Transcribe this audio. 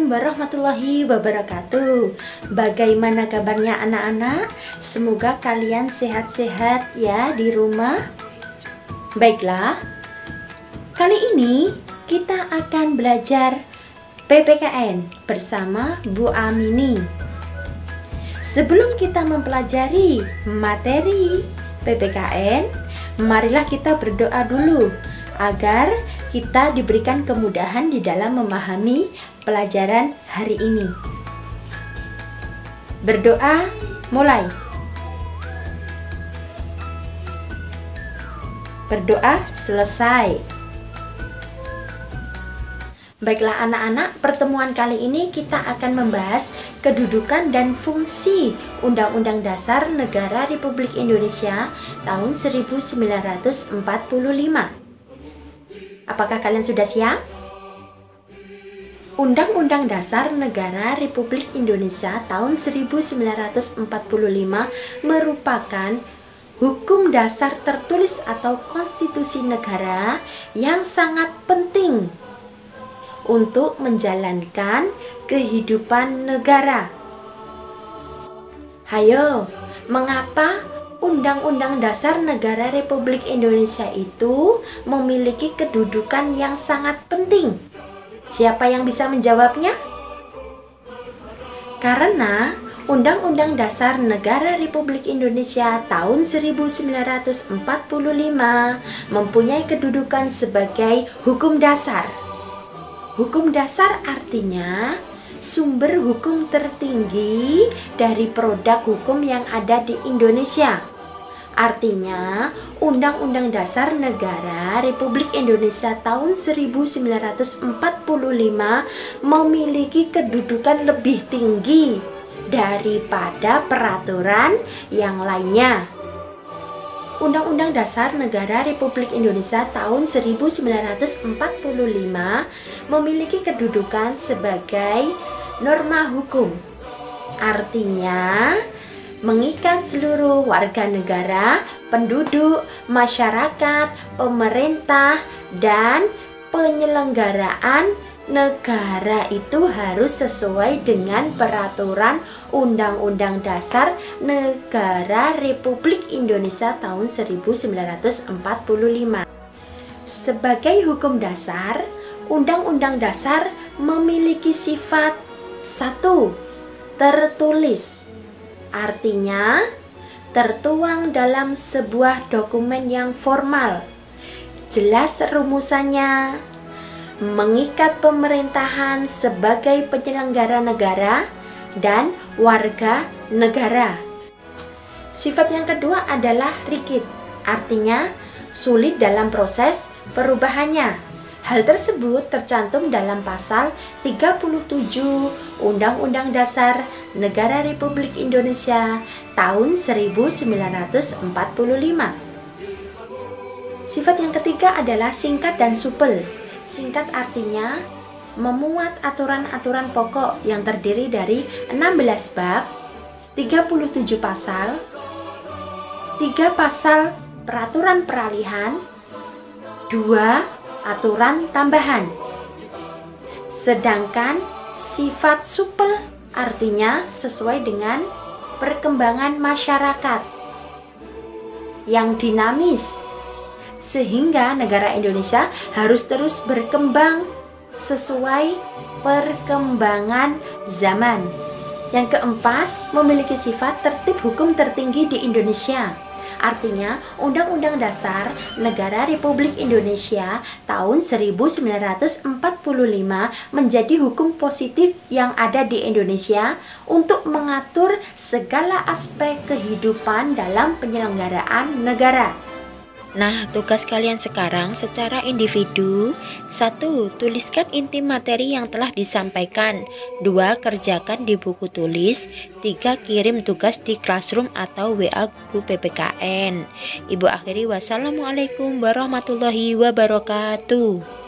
warahmatullahi wabarakatuh. Bagaimana kabarnya anak-anak? Semoga kalian sehat-sehat ya di rumah. Baiklah, kali ini kita akan belajar PPKN bersama Bu Amini. Sebelum kita mempelajari materi PPKN, marilah kita berdoa dulu agar kita diberikan kemudahan di dalam memahami pelajaran hari ini. Berdoa mulai. Berdoa selesai. Baiklah anak-anak, pertemuan kali ini kita akan membahas kedudukan dan fungsi Undang-Undang Dasar Negara Republik Indonesia tahun 1945. Apakah kalian sudah siap? Undang-Undang Dasar Negara Republik Indonesia tahun 1945 merupakan hukum dasar tertulis atau konstitusi negara yang sangat penting untuk menjalankan kehidupan negara. Hayo, mengapa Undang-Undang Dasar Negara Republik Indonesia itu memiliki kedudukan yang sangat penting? Siapa yang bisa menjawabnya? Karena Undang-Undang Dasar Negara Republik Indonesia tahun 1945 mempunyai kedudukan sebagai hukum dasar. Hukum dasar artinya sumber hukum tertinggi dari produk hukum yang ada di Indonesia. Artinya, Undang-Undang Dasar Negara Republik Indonesia tahun 1945 memiliki kedudukan lebih tinggi daripada peraturan yang lainnya. Undang-Undang Dasar Negara Republik Indonesia tahun 1945 memiliki kedudukan sebagai norma hukum. Artinya, mengikat seluruh warga negara, penduduk, masyarakat, pemerintah, dan penyelenggaraan negara itu harus sesuai dengan peraturan Undang-Undang Dasar Negara Republik Indonesia tahun 1945. Sebagai hukum dasar, Undang-Undang Dasar memiliki sifat 1. Tertulis. Artinya, tertuang dalam sebuah dokumen yang formal, jelas rumusannya, mengikat pemerintahan sebagai penyelenggara negara dan warga negara. Sifat yang kedua adalah rigid, artinya sulit dalam proses perubahannya. Hal tersebut tercantum dalam pasal 37 Undang-Undang Dasar Negara Republik Indonesia tahun 1945. Sifat yang ketiga adalah singkat dan supel. Singkat artinya memuat aturan-aturan pokok yang terdiri dari 16 bab, 37 pasal, 3 pasal peraturan peralihan, 2 aturan tambahan. Sedangkan sifat supel artinya sesuai dengan perkembangan masyarakat yang dinamis, sehingga negara Indonesia harus terus berkembang sesuai perkembangan zaman. Yang keempat, memiliki sifat tertib hukum tertinggi di Indonesia. Artinya, Undang-Undang Dasar Negara Republik Indonesia tahun 1945 menjadi hukum positif yang ada di Indonesia untuk mengatur segala aspek kehidupan dalam penyelenggaraan negara. Nah, tugas kalian sekarang secara individu: 1. Tuliskan inti materi yang telah disampaikan. 2. Kerjakan di buku tulis. 3. Kirim tugas di classroom atau WA guru PPKN. Ibu akhiri, wassalamualaikum warahmatullahi wabarakatuh.